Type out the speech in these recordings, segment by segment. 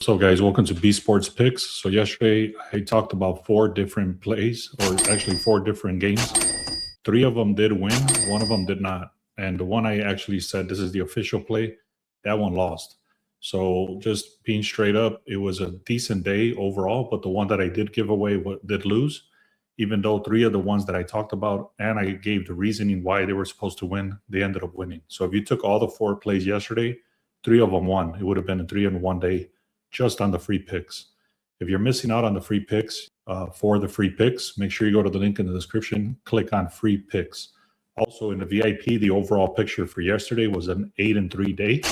So guys, welcome to B Sports Picks. So yesterday I talked about 4 different plays, or actually 4 different games. 3 of them did win, 1 of them did not. And the one I actually said this is the official play, that one lost. So just being straight up, it was a decent day overall, but the one that I did give away did lose, even though 3 of the ones that I talked about and I gave the reasoning why they were supposed to win, they ended up winning. So if you took all the 4 plays yesterday, 3 of them won. It would have been a 3-in-1 day just on the free picks. If you're missing out on the free picks for the free picks, make sure you go to the link in the description, click on free picks. Also in the VIP, the overall picture for yesterday was an 8-3 day,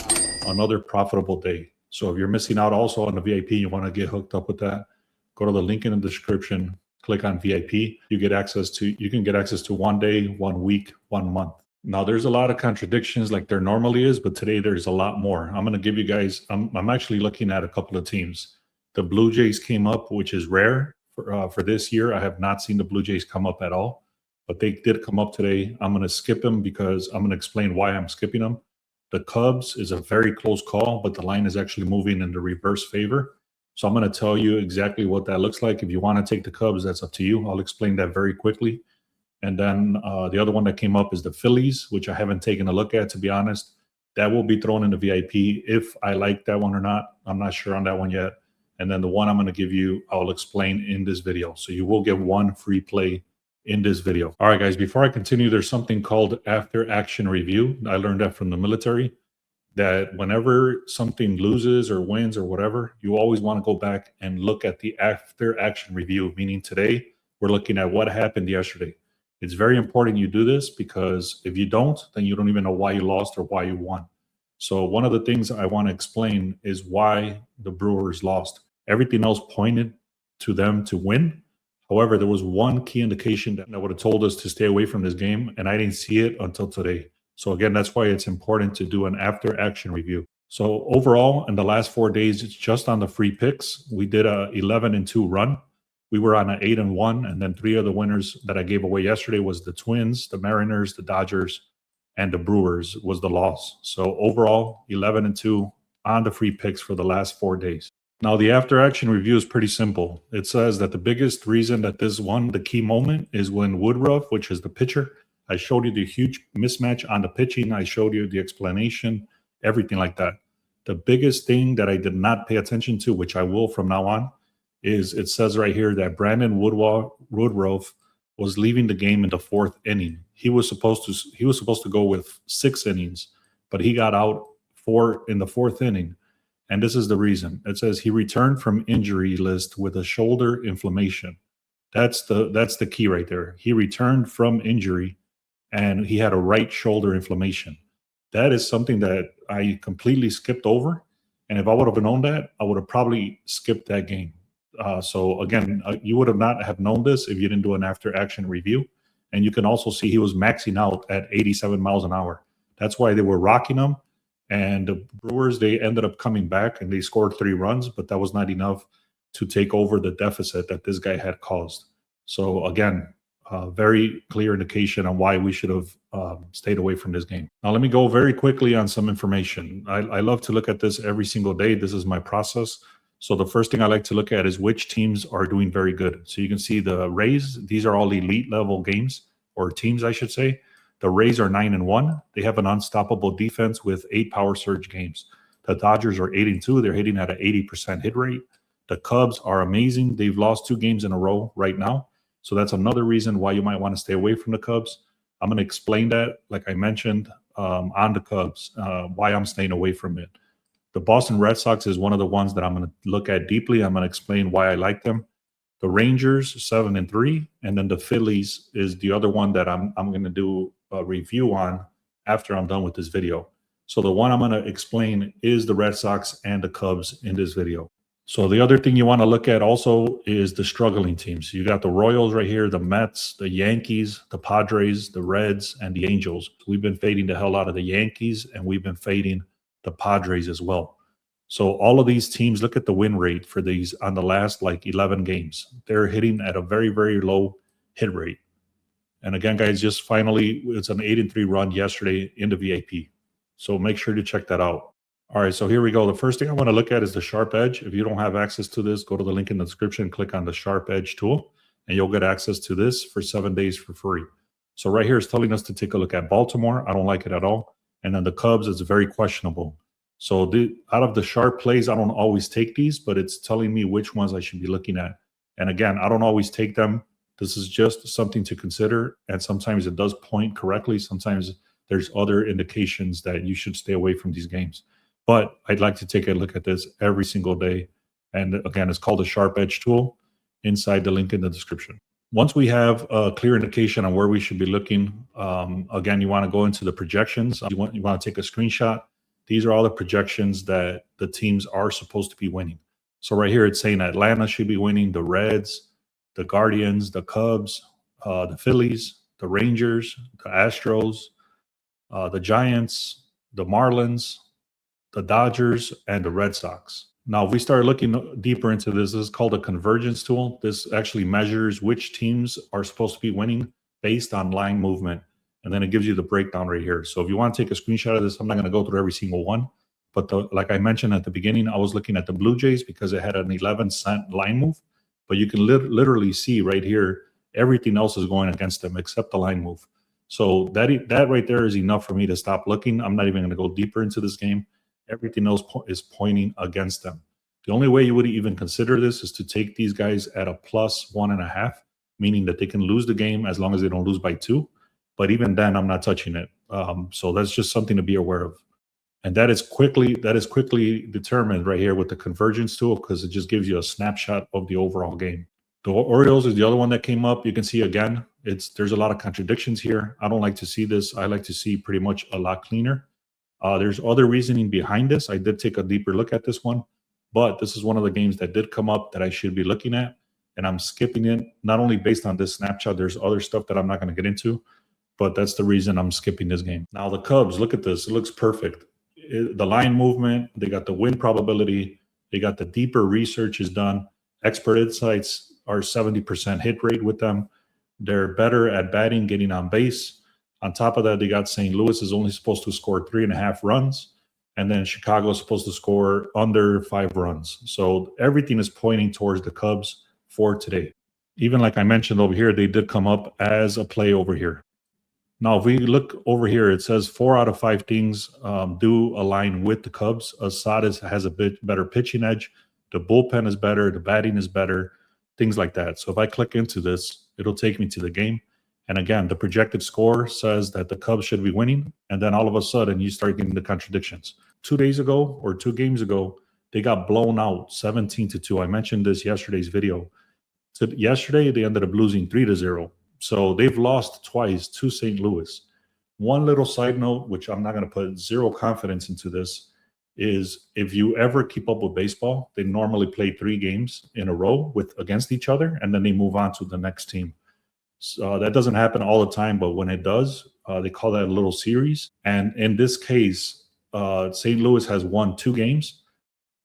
another profitable day. So if you're missing out also on the VIP, you want to get hooked up with that, go to the link in the description, click on VIP. You can get access to 1 day, 1 week, 1 month. Now, there's a lot of contradictions like there normally is, but today there's a lot more. I'm going to give you guys, I'm actually looking at a couple of teams. The Blue Jays came up, which is rare for this year. I have not seen the Blue Jays come up at all, but they did come up today. I'm going to skip them because I'm going to explain why I'm skipping them. The Cubs is a very close call, but the line is actually moving in the reverse favor. So I'm going to tell you exactly what that looks like. If you want to take the Cubs, that's up to you. I'll explain that very quickly. And then the other one that came up is the Phillies, which I haven't taken a look at, to be honest. That will be thrown in the VIP if I like that one or not. I'm not sure on that one yet. And then the one I'm going to give you, I'll explain in this video. So you will get 1 free play in this video. All right, guys, before I continue, there's something called after action review. I learned that from the military, that whenever something loses or wins or whatever, you always want to go back and look at the after action review, meaning today we're looking at what happened yesterday. It's very important you do this because if you don't, then you don't even know why you lost or why you won. So one of the things I want to explain is why the Brewers lost. Everything else pointed to them to win. However, there was one key indication that would have told us to stay away from this game, and I didn't see it until today. So again, that's why it's important to do an after action review. So overall, in the last 4 days, it's just on the free picks. We did a 11-2 run. We were on an 8-1, and then 3 of the winners that I gave away yesterday was the Twins, the Mariners, the Dodgers, and the Brewers was the loss. So overall, 11-2 on the free picks for the last 4 days. Now, the after-action review is pretty simple. It says that the biggest reason that this won, the key moment, is when Woodruff, which is the pitcher, I showed you the huge mismatch on the pitching. I showed you the explanation, everything like that. The biggest thing that I did not pay attention to, which I will from now on, is it says right here that Brandon Woodruff was leaving the game in the 4th inning. He was supposed to go with 6 innings, but he got out in the 4th inning. And this is the reason. It says he returned from injury list with a shoulder inflammation. That's the key right there. He returned from injury and he had a right shoulder inflammation. That is something that I completely skipped over. And if I would have known that, I would have probably skipped that game. So again, you would have not have known this if you didn't do an after action review. And you can also see he was maxing out at 87 miles an hour. That's why they were rocking him. And the Brewers, they ended up coming back and they scored 3 runs, but that was not enough to take over the deficit that this guy had caused. So again, very clear indication on why we should have stayed away from this game. Now, let me go very quickly on some information. I love to look at this every single day. This is my process. So the first thing I like to look at is which teams are doing very good. So you can see the Rays, these are all elite level games, or teams, I should say. The Rays are 9-1. They have an unstoppable defense with 8 power surge games. The Dodgers are 8-2. They're hitting at an 80% hit rate. The Cubs are amazing. They've lost 2 games in a row right now. So that's another reason why you might want to stay away from the Cubs. I'm going to explain that, like I mentioned, on the Cubs, why I'm staying away from it. The Boston Red Sox is one of the ones that I'm going to look at deeply. I'm going to explain why I like them. The Rangers, 7-3, and then the Phillies is the other one that I'm going to do a review on after I'm done with this video. So the one I'm going to explain is the Red Sox and the Cubs in this video. So the other thing you want to look at also is the struggling teams. You got the Royals right here, the Mets, the Yankees, the Padres, the Reds, and the Angels. We've been fading the hell out of the Yankees, and we've been fading the Padres as well. So all of these teams, look at the win rate for these on the last 11 games. They're hitting at a very, very low hit rate. And again, guys, just finally, it's an 8-3 run yesterday in the VIP. So make sure to check that out. All right, so here we go. The first thing I want to look at is the sharp edge. If you don't have access to this, go to the link in the description, click on the sharp edge tool, and you'll get access to this for 7 days for free. So right here is telling us to take a look at Baltimore. I don't like it at all. And then the Cubs is very questionable. So out of the sharp plays, I don't always take these, but it's telling me which ones I should be looking at. And again, I don't always take them. This is just something to consider. And sometimes it does point correctly. Sometimes there's other indications that you should stay away from these games. But I'd like to take a look at this every single day. And again, it's called the Sharp Edge tool inside the link in the description. Once we have a clear indication on where we should be looking, again, you want to go into the projections. You want to take a screenshot. These are all the projections that the teams are supposed to be winning. So right here, it's saying Atlanta should be winning, the Reds, the Guardians, the Cubs, the Phillies, the Rangers, the Astros, the Giants, the Marlins, the Dodgers, and the Red Sox. Now, if we start looking deeper into this is called a convergence tool. This actually measures which teams are supposed to be winning based on line movement. And then it gives you the breakdown right here. So if you want to take a screenshot of this, I'm not going to go through every single one. But like I mentioned at the beginning, I was looking at the Blue Jays because it had an 11-cent line move. But you can literally see right here, everything else is going against them except the line move. So that right there is enough for me to stop looking. I'm not even going to go deeper into this game. Everything else is pointing against them. The only way you would even consider this is to take these guys at a +1.5, meaning that they can lose the game as long as they don't lose by 2. But even then, I'm not touching it. So that's just something to be aware of. And that is quickly determined right here with the convergence tool because it just gives you a snapshot of the overall game. The Orioles is the other one that came up. You can see again, there's a lot of contradictions here. I don't like to see this. I like to see pretty much a lot cleaner. There's other reasoning behind this. I did take a deeper look at this one, but this is one of the games that did come up that I should be looking at, and I'm skipping it, not only based on this snapshot, there's other stuff that I'm not going to get into, but that's the reason I'm skipping this game. Now the Cubs, look at this. It looks perfect. The line movement, they got the win probability, they got the deeper research is done. Expert insights are 70% hit rate with them. They're better at batting, getting on base. On top of that, they got St. Louis is only supposed to score 3.5 runs. And then Chicago is supposed to score under 5 runs. So everything is pointing towards the Cubs for today. Even like I mentioned over here, they did come up as a play over here. Now, if we look over here, it says 4 out of 5 things do align with the Cubs. Assad has a bit better pitching edge. The bullpen is better. The batting is better. Things like that. So if I click into this, it'll take me to the game. And again, the projected score says that the Cubs should be winning. And then all of a sudden, you start getting the contradictions. 2 days ago or 2 games ago, they got blown out 17-2. I mentioned this yesterday's video. So yesterday, they ended up losing 3-0. So they've lost twice to St. Louis. One little side note, which I'm not going to put zero confidence into this, is if you ever keep up with baseball, they normally play 3 games in a row against each other, and then they move on to the next team. So that doesn't happen all the time, but when it does, they call that a little series. And in this case, St. Louis has won 2 games,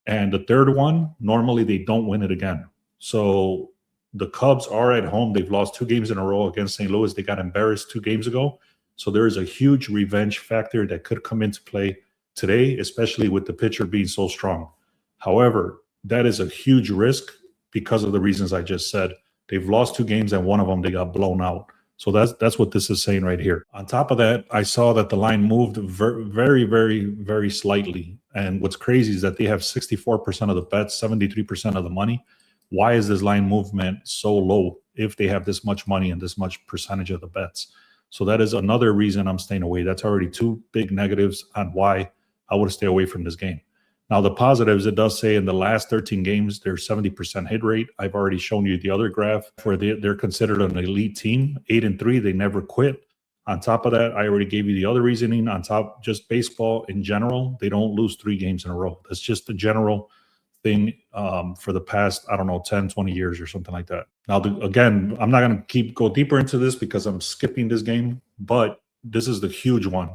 and the third one, normally they don't win it again. So the Cubs are at home. They've lost 2 games in a row against St. Louis. They got embarrassed 2 games ago. So there is a huge revenge factor that could come into play today, especially with the pitcher being so strong. However, that is a huge risk because of the reasons I just said. They've lost 2 games, and one of them they got blown out. So that's what this is saying right here. On top of that, I saw that the line moved very, very, very slightly. And what's crazy is that they have 64% of the bets, 73% of the money. Why is this line movement so low if they have this much money and this much percentage of the bets? So that is another reason I'm staying away. That's already 2 big negatives on why I would stay away from this game. Now, the positives, it does say in the last 13 games, they're 70% hit rate. I've already shown you the other graph where they're considered an elite team. 8-3, they never quit. On top of that, I already gave you the other reasoning. On top, just baseball in general, they don't lose 3 games in a row. That's just the general thing for the past, 10, 20 years or something like that. Now, again, I'm not going to go deeper into this because I'm skipping this game, but this is the huge one,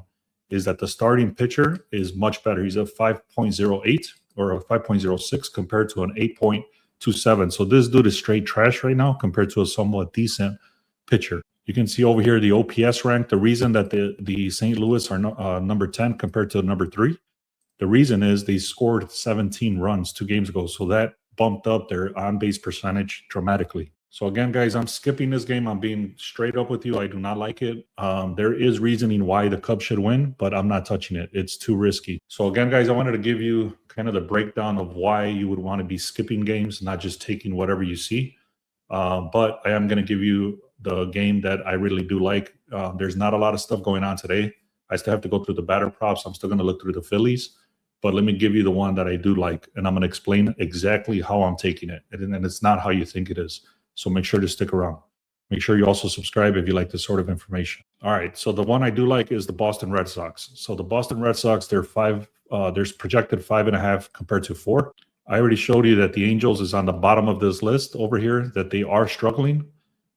is that the starting pitcher is much better. He's a 5.08 or a 5.06 compared to an 8.27. So this dude is straight trash right now compared to a somewhat decent pitcher. You can see over here the OPS rank. The reason that the St. Louis are number 10 compared to number 3 The reason is they scored 17 runs 2 games ago, so that bumped up their on-base percentage dramatically. So again, guys, I'm skipping this game. I'm being straight up with you. I do not like it. There is reasoning why the Cubs should win, but I'm not touching it. It's too risky. So again, guys, I wanted to give you kind of the breakdown of why you would want to be skipping games, not just taking whatever you see. But I am going to give you the game that I really do like. There's not a lot of stuff going on today. I still have to go through the batter props. I'm still going to look through the Phillies. But let me give you the one that I do like, and I'm going to explain exactly how I'm taking it. And it's not how you think it is. So make sure to stick around. Make sure you also subscribe if you like this sort of information. All right, so the one I do like is the Boston Red Sox. So the Boston Red Sox, there's projected 5.5 compared to 4. I already showed you that the Angels is on the bottom of this list over here, that they are struggling.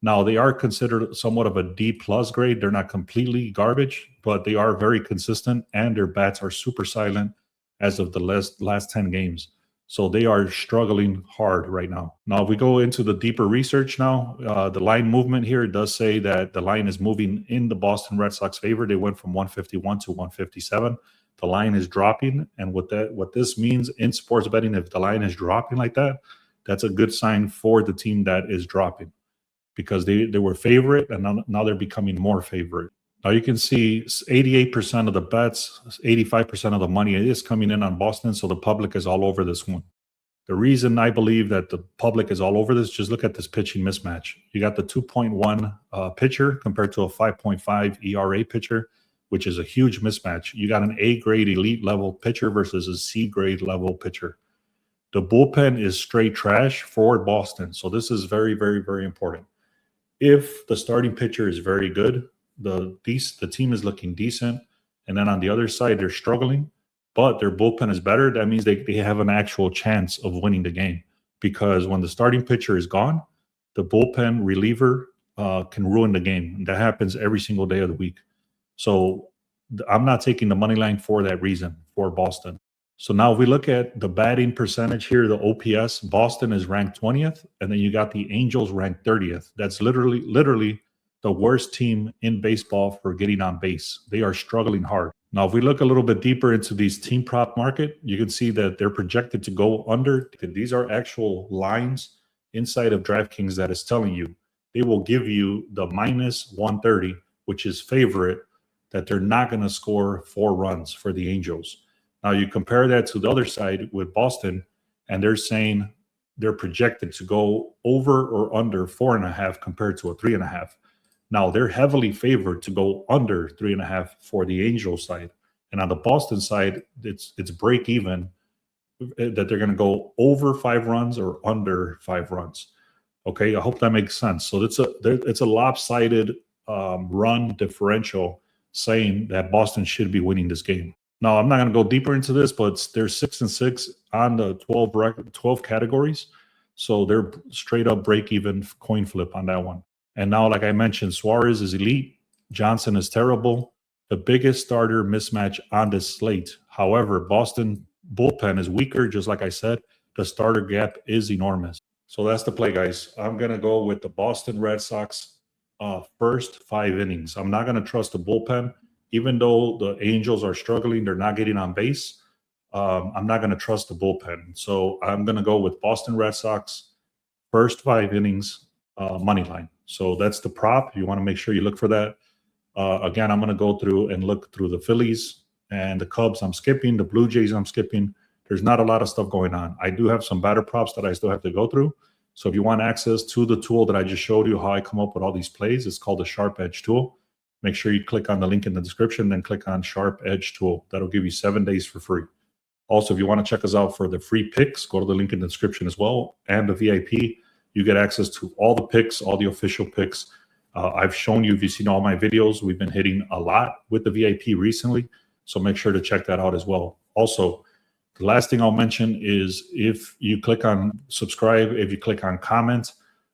Now, they are considered somewhat of a D+ grade. They're not completely garbage, but they are very consistent, and their bats are super silent as of the last 10 games. So they are struggling hard right now. Now, if we go into the deeper research now, the line movement here does say that the line is moving in the Boston Red Sox favor. They went from 151 to 157. The line is dropping. And what this means in sports betting, if the line is dropping like that, that's a good sign for the team that is dropping, because they were favorite, and now they're becoming more favorite. Now you can see 88% of the bets, 85% of the money is coming in on Boston, so the public is all over this one. The reason I believe that the public is all over this, just look at this pitching mismatch. You got the 2.1 pitcher compared to a 5.5 ERA pitcher, which is a huge mismatch. You got an A-grade elite level pitcher versus a C-grade level pitcher. The bullpen is straight trash for Boston, so this is very, very, very important. If the starting pitcher is very good, the team is looking decent, and then on the other side they're struggling, but their bullpen is better, that means they have an actual chance of winning the game, because when the starting pitcher is gone, the bullpen reliever can ruin the game. And that happens every single day of the week. So I'm not taking the money line for that reason for Boston. So now if we look at the batting percentage here, the OPS, Boston is ranked 20th, and then you got the Angels ranked 30th. That's literally the worst team in baseball for getting on base. They are struggling hard. Now, if we look a little bit deeper into these team prop market, you can see that they're projected to go under. These are actual lines inside of DraftKings that is telling you. They will give you the -130, which is favorite, that they're not going to score 4 runs for the Angels. Now, you compare that to the other side with Boston, and they're saying they're projected to go over or under 4.5 compared to a 3.5. Now, they're heavily favored to go under 3.5 for the Angels side. And on the Boston side, it's break even, that they're going to go over 5 runs or under 5 runs. Okay, I hope that makes sense. So it's a lopsided run differential saying that Boston should be winning this game. Now, I'm not going to go deeper into this, but they're 6-6 on the 12 categories. So they're straight up break even coin flip on that one. And now, like I mentioned, Suarez is elite. Johnson is terrible. The biggest starter mismatch on this slate. However, Boston bullpen is weaker, just like I said. The starter gap is enormous. So that's the play, guys. I'm going to go with the Boston Red Sox first 5 innings. I'm not going to trust the bullpen. Even though the Angels are struggling, they're not getting on base. I'm not going to trust the bullpen. So I'm going to go with Boston Red Sox first 5 innings money line. So that's the prop. You want to make sure you look for that. Again, I'm going to go through and look through the Phillies and the Cubs. I'm skipping the Blue Jays. I'm skipping. There's not a lot of stuff going on. I do have some batter props that I still have to go through. So if you want access to the tool that I just showed you, how I come up with all these plays, it's called the Sharp Edge tool. Make sure you click on the link in the description, then click on Sharp Edge tool. That'll give you 7 days for free. Also, if you want to check us out for the free picks, go to the link in the description as well. And the VIP, you get access to all the picks, all the official picks. I've shown you, if you've seen all my videos, we've been hitting a lot with the VIP recently. So make sure to check that out as well. Also, the last thing I'll mention is if you click on subscribe, if you click on comment.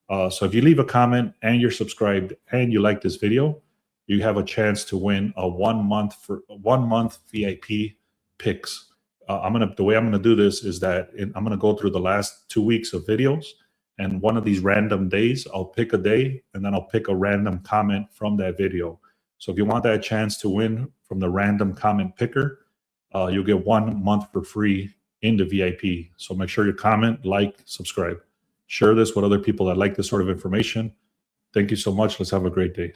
So if you leave a comment and you're subscribed and you like this video, you have a chance to win a 1 month VIP picks. The way I'm gonna do this is that I'm gonna go through the last 2 weeks of videos, and one of these random days, I'll pick a day and then I'll pick a random comment from that video. So if you want that chance to win from the random comment picker, you'll get 1 month for free in the VIP. So make sure you comment, like, subscribe. Share this with other people that like this sort of information. Thank you so much. Let's have a great day.